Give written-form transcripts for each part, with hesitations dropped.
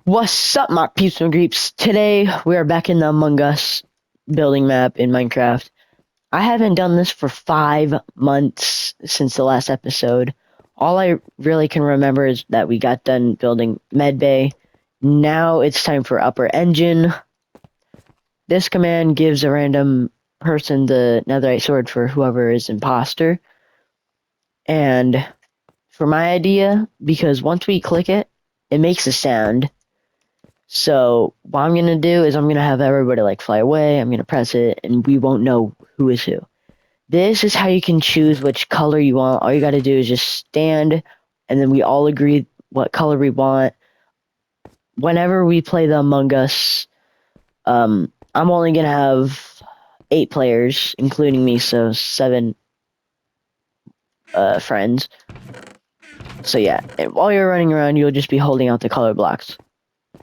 What's up, my peeps and creeps? Today we are back in the Among Us building map in Minecraft. I haven't done this for 5 months since the last episode. All I really can remember is that we got done building medbay. Now it's time for upper engine. This command gives a random person the netherite sword for whoever is imposter. And for my idea, because once we click it, it makes a sound. So what I'm gonna do is I'm gonna have everybody like fly away. I'm gonna press it, and we won't know who is who. This is how you can choose which color you want. All you gotta do is just stand, and then we all agree what color we want. Whenever we play the Among Us, I'm only gonna have 8 players, including me, so 7 friends. So yeah, and while you're running around, you'll just be holding out the color blocks.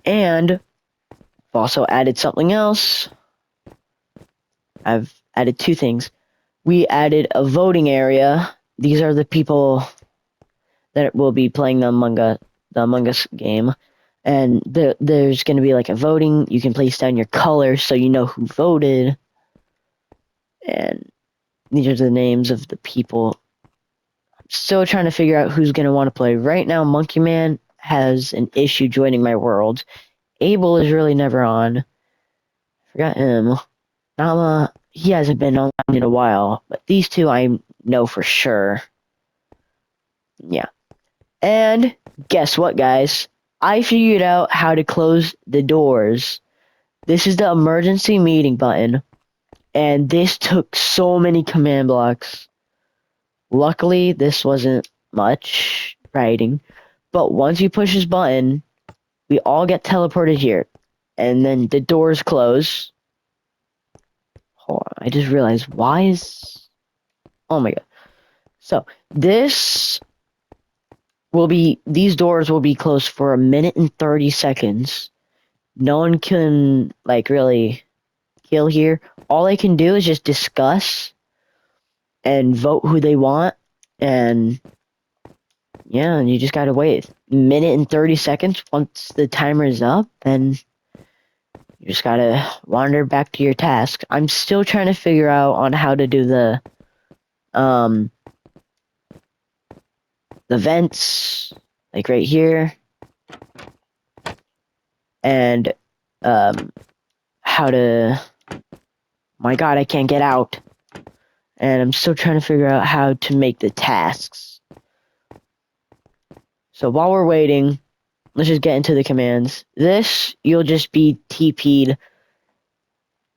And I've also added something else. I've added 2 things. We added a voting area. These are the people that will be playing the Among Us game. And there's going to be like a voting. You can place down your color so you know who voted. And these are the names of the people. I'm still trying to figure out who's going to want to play. Right now, Monkey Man has an issue joining my world. Abel is really never on. Forgot him. Nama, he hasn't been on in a while. But these two I know for sure. Yeah. And guess what, guys? I figured out how to close the doors. This is the emergency meeting button, and this took so many command blocks. Luckily, this wasn't much writing, but once you push this button, we all get teleported here, and then the doors close. Hold on, I just realized why is... Oh my god. So, these doors will be closed for 1 minute and 30 seconds. No one can like really kill here. All they can do is just discuss and vote who they want, and yeah, and you just gotta wait 1 minute and 30 seconds. Once the timer is up, then you just gotta wander back to your task. I'm still trying to figure out on how to do um the vents, like right here, and how to... My god, I can't get out. And I'm still trying to figure out how to make the tasks. So while we're waiting, let's just get into the commands. This, you'll just be TP'd.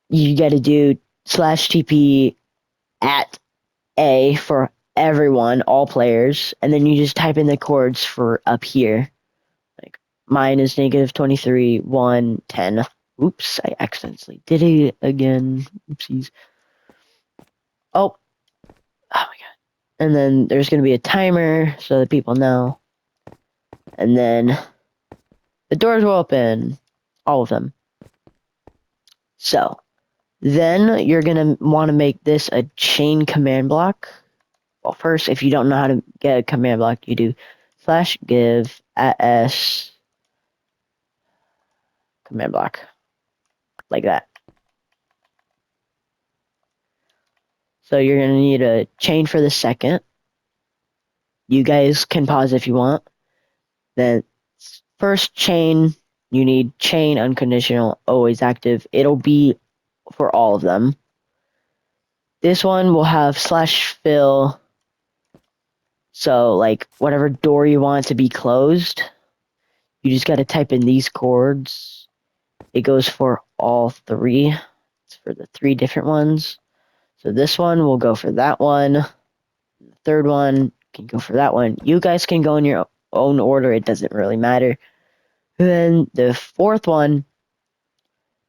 You gotta do /TP at A for everyone, all players, and then you just type in the codes for up here. Like, mine is -23, 1, 10. Oops, I accidentally did it again. Oopsies. Oh my god. And then there's gonna be a timer so that people know. And then the doors will open, all of them. So then you're gonna want to make this a chain command block. Well, first, if you don't know how to get a command block, you do /give @s command block, like that. So you're gonna need a chain for the second. You guys can pause if you want. Then first chain, you need chain unconditional, always active. It'll be for all of them. This one will have /fill. So like whatever door you want to be closed, you just got to type in these codes. It goes for all 3. It's for the 3 different ones. So this one will go for that one. The third one can go for that one. You guys can go in your own order. It doesn't really matter. And then the fourth one,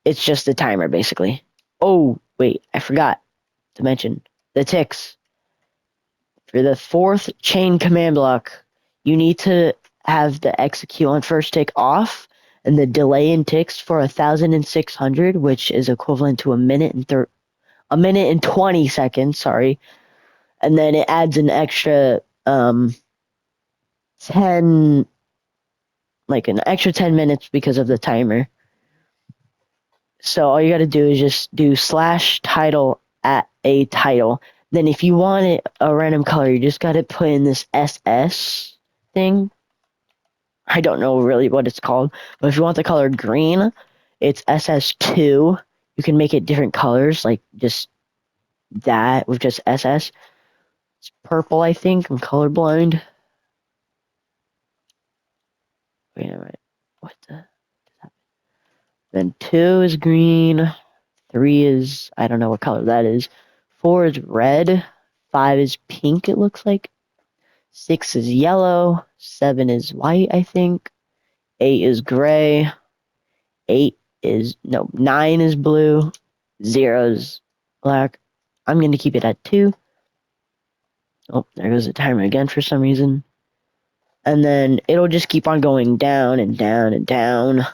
it's just the timer basically. Oh, wait, I forgot to mention the ticks. For the 4th chain command block, you need to have the execute on first tick off and the delay in ticks for 1,600, which is equivalent to 1 minute and 20 seconds. Sorry, and then it adds an extra 10 like an extra 10 minutes because of the timer. So all you got to do is just do /title at a title. Then if you want it a random color, you just got to put in this SS thing. I don't know really what it's called, but if you want the color green, it's SS2. You can make it different colors, like just that with just SS. It's purple, I think. I'm colorblind. Wait a minute. What the? Then 2 is green. 3 is, I don't know what color that is. 4 is red. 5 is pink, it looks like. 6 is yellow. 7 is white, I think. 8 is gray. 9 is blue. 0 is black. I'm going to keep it at 2. Oh, there goes the timer again for some reason. And then it'll just keep on going down and down and down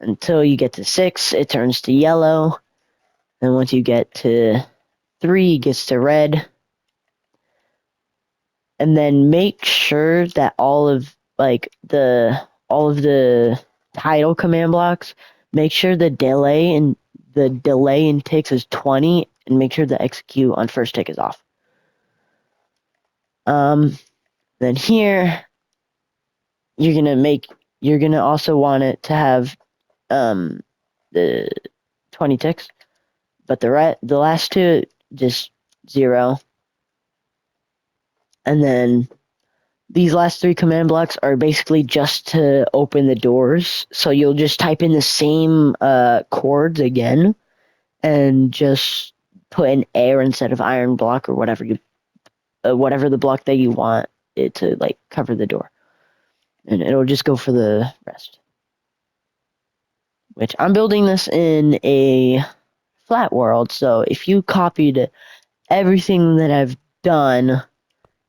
until you get to 6. It turns to yellow. And once you get to 3, it gets to red. And then make sure that all of the title command blocks, make sure the delay in ticks is 20, and make sure the execute on first tick is off. Then here you're gonna also want it to have the 20 ticks, but the last two just 0. And then these last 3 command blocks are basically just to open the doors. So you'll just type in the same chords again and just put an air instead of iron block or whatever the block that you want it to like cover the door. And it'll just go for the rest. Which I'm building this in a flat world, so if you copied everything that I've done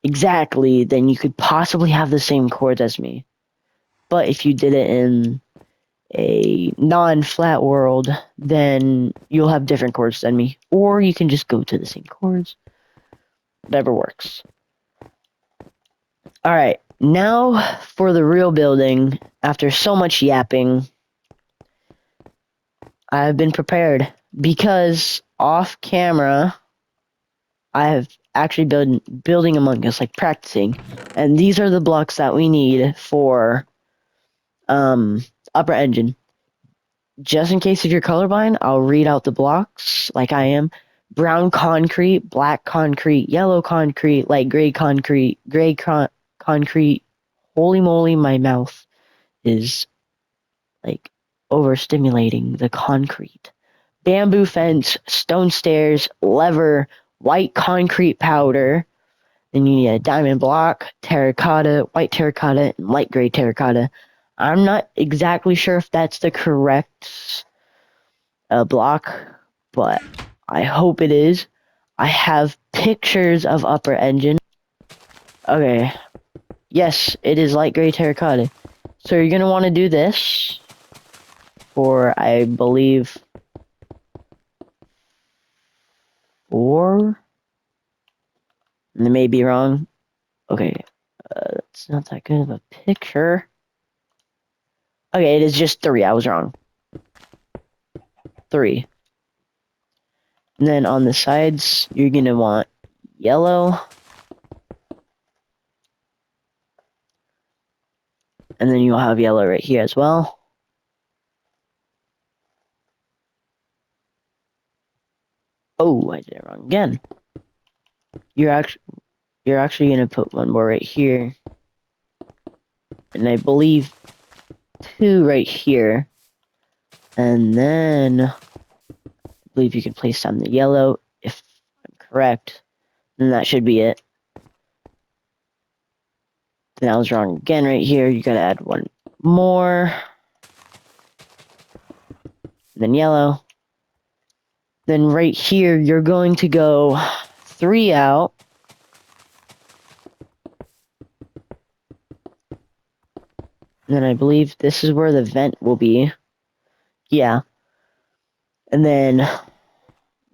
exactly, then you could possibly have the same chords as me. But if you did it in a non-flat world, then you'll have different chords than me. Or you can just go to the same chords. Whatever works. Alright, now for the real building. After so much yapping, I've been prepared. Because off camera, I have actually been building Among Us, like practicing. And these are the blocks that we need for upper engine. Just in case if you're colorblind, I'll read out the blocks like I am. Brown concrete, black concrete, yellow concrete, light gray concrete, concrete. Holy moly, my mouth is like overstimulating the concrete. Bamboo fence, stone stairs, lever, white concrete powder. Then you need a diamond block, terracotta, white terracotta, and light gray terracotta. I'm not exactly sure if that's the correct block, but I hope it is. I have pictures of upper engine. Okay. Yes, it is light gray terracotta. So you're going to want to do this for, I believe, 4. And I may be wrong. Okay. It's not that good of a picture. Okay, it is just 3. I was wrong. 3. And then on the sides, you're going to want yellow. And then you'll have yellow right here as well. Oh, I did it wrong again. You're actually going to put one more right here. And I believe 2 right here. And then I believe you can place down the yellow if I'm correct. And that should be it. Then I was wrong again right here. You gotta add 1 more. Then yellow. Then right here, you're going to go 3 out. And then I believe this is where the vent will be. Yeah. And then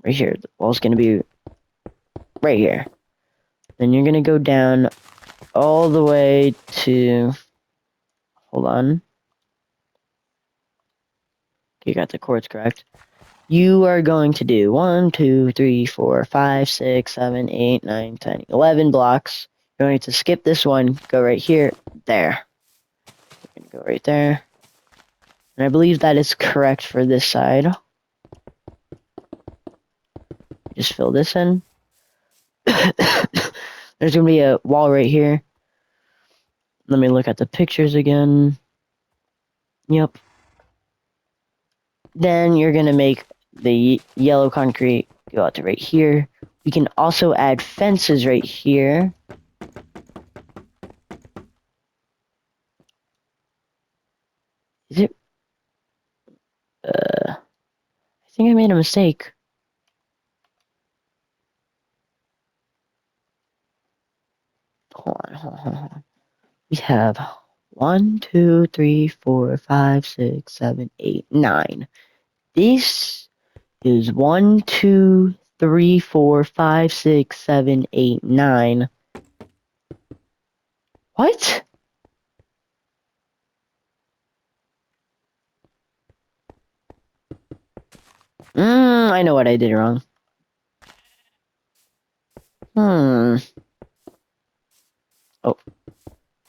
right here, the wall's gonna be right here. Then you're gonna go down all the way to hold on. You got the chords correct. You are going to do 1, 2, 3, 4, 5, 6, 7, 8, 9, 10, 11 blocks. You're going to skip this one, go right here, there. You're going to go right there. And I believe that is correct for this side. Just fill this in. There's going to be a wall right here. Let me look at the pictures again. Yep. Then you're going to make the yellow concrete go out to right here. We can also add fences right here. Is it? I think I made a mistake. Hold on. We have 1, 2, 3, 4, 5, 6, 7, 8, 9. This is 1, 2, 3, 4, 5, 6, 7, 8, 9. What? I know what I did wrong. Oh.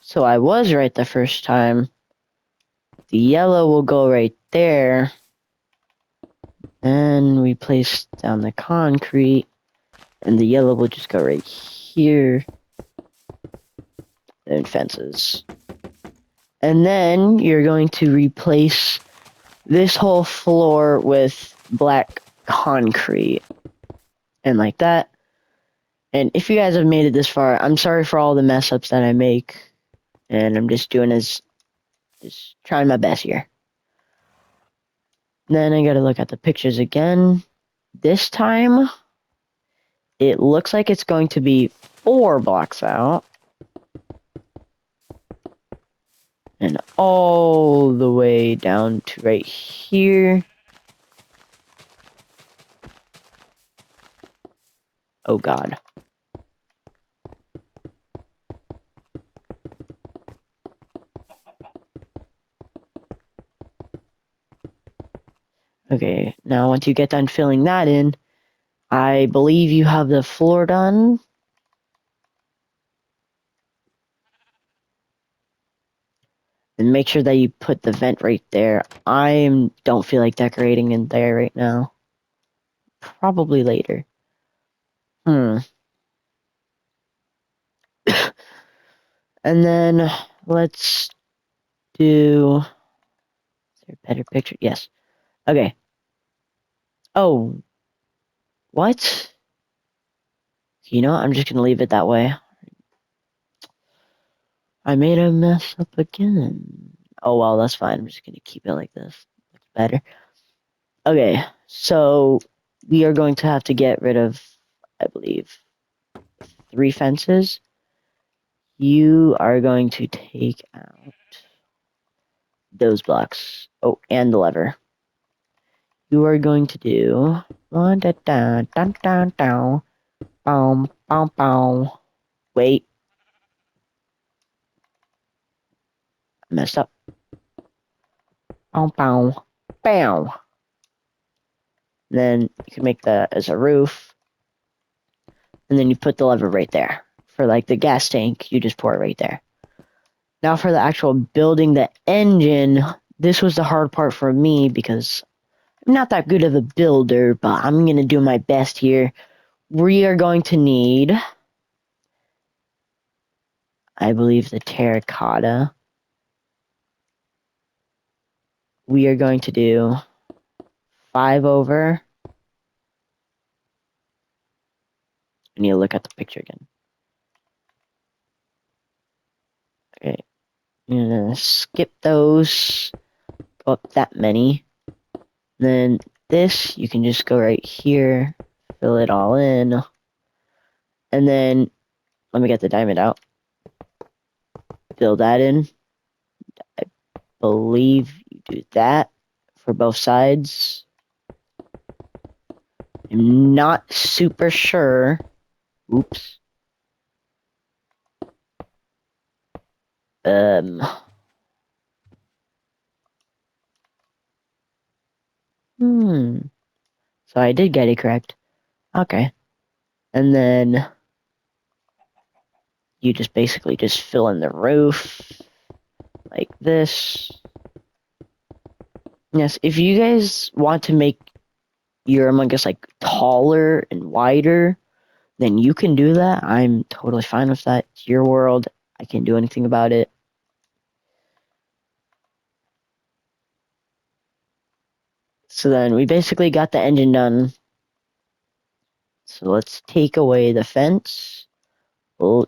So I was right the first time. The yellow will go right there. Then we place down the concrete. And the yellow will just go right here. And fences. And then you're going to replace this whole floor with black concrete. And like that. And if you guys have made it this far, I'm sorry for all the mess ups that I make. And I'm just trying my best here. Then I gotta look at the pictures again. This time, it looks like it's going to be 4 blocks out. And all the way down to right here. Oh god. Okay, now once you get done filling that in, I believe you have the floor done. And make sure that you put the vent right there. I don't feel like decorating in there right now. Probably later. And then let's do... Is there a better picture? Yes. Okay. Oh. What? You know what? I'm just gonna leave it that way. I made a mess up again. Oh well, that's fine. I'm just gonna keep it like this. Looks better. Okay, so we are going to have to get rid of, I believe, 3 fences. You are going to take out those blocks. Oh, and the lever. You are going to do one da da da da da boom boom boom. Wait, I messed up. Boom boom bam. Then you can make that as a roof, and then you put the lever right there. For like the gas tank, you just pour it right there. Now for the actual building the engine, this was the hard part for me because I'm not that good of a builder, but I'm going to do my best here. We are going to need, I believe, the terracotta. We are going to do 5 over. I need to look at the picture again. Okay. I'm going to skip those. Go up that many. Then this, you can just go right here. Fill it all in. And then, let me get the diamond out. Fill that in. I believe you do that for both sides. I'm not super sure. Oops. So I did get it correct. Okay. And then you just basically just fill in the roof like this. Yes, if you guys want to make your Among Us like taller and wider, then you can do that. I'm totally fine with that. It's your world. I can't do anything about it. So then we basically got the engine done. So let's take away the fence,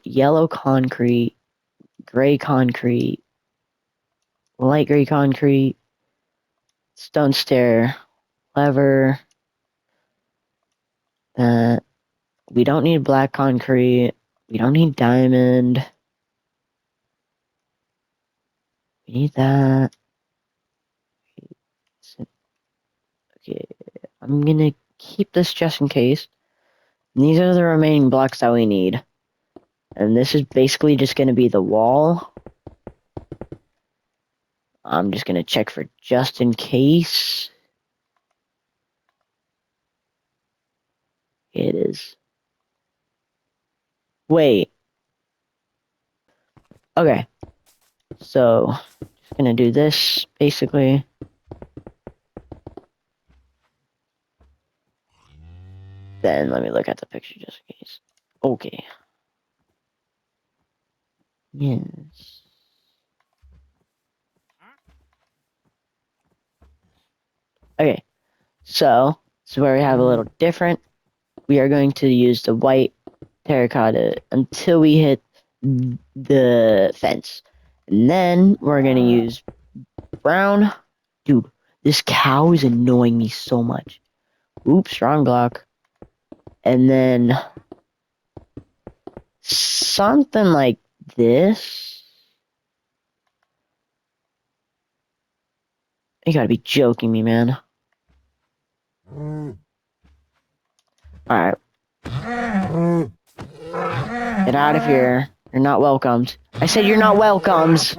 yellow concrete, gray concrete, light gray concrete, stone stair, lever. We don't need black concrete. We don't need diamond. We need that. Okay, I'm gonna keep this just in case. And these are the remaining blocks that we need. And this is basically just gonna be the wall. I'm just gonna check for just in case. It is. Wait. Okay. So, just gonna do this, basically. Then let me look at the picture just in case. Okay. Yes. Okay. So, this is where we have a little different. We are going to use the white terracotta until we hit the fence. And then we're going to use brown. Dude, this cow is annoying me so much. Oops, wrong block. And then something like this. You gotta be joking me, man. Alright. Get out of here. You're not welcomed. I said you're not welcomed.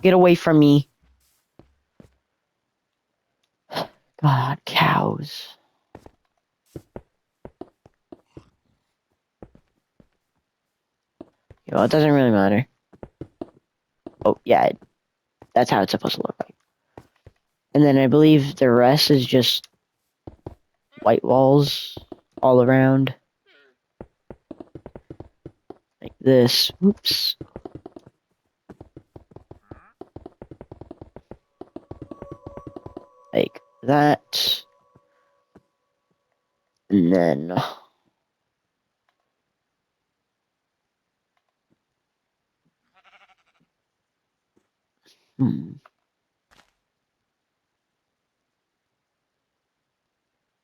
Get away from me. God, cows. You know, it doesn't really matter. Oh, yeah. That's how it's supposed to look like. And then I believe the rest is just white walls all around. Like this. Oops. Like that. And then...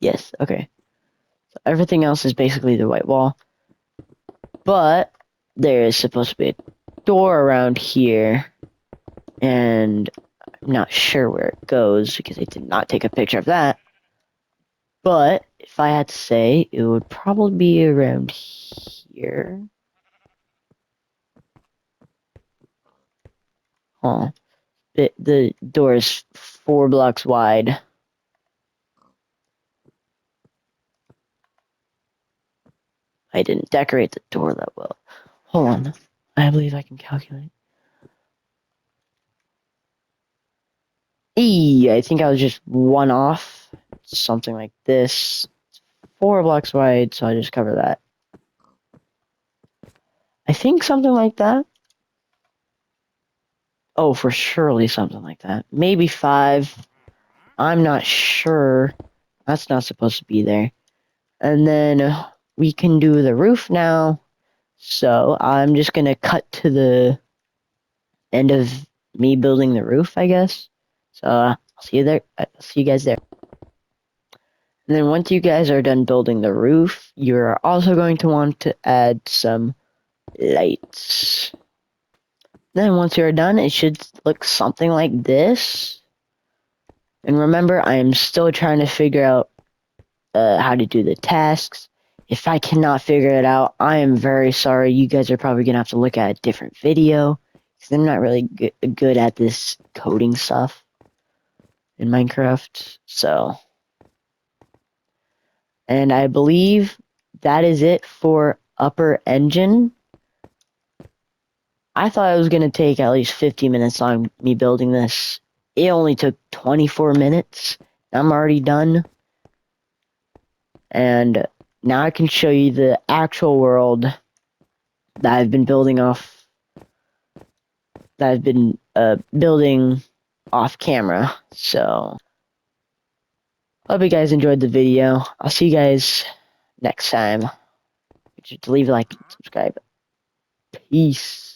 Yes, okay. So everything else is basically the white wall. But there is supposed to be a door around here. And I'm not sure where it goes because I did not take a picture of that. But if I had to say, it would probably be around here. Huh. The door is 4 blocks wide. I didn't decorate the door that well. Hold on. I believe I can calculate. I think I was just 1 off. Something like this. 4 blocks wide, so I just cover that. I think something like that. Oh, for surely something like that. Maybe 5. I'm not sure. That's not supposed to be there. And then we can do the roof now. So I'm just going to cut to the end of me building the roof, I guess. So I'll see you there. I'll see you guys there. And then once you guys are done building the roof, you're also going to want to add some lights. Then once you're done, it should look something like this. And remember, I am still trying to figure out how to do the tasks. If I cannot figure it out, I am very sorry. You guys are probably going to have to look at a different video. Because I'm not really good at this coding stuff in Minecraft. So, And I believe that is it for upper engine. I thought it was going to take at least 50 minutes on me building this. It only took 24 minutes. I'm already done. And now I can show you the actual world that I've been building off, that I've been building off camera. So, hope you guys enjoyed the video. I'll see you guys next time. Make sure to leave a like and subscribe. Peace.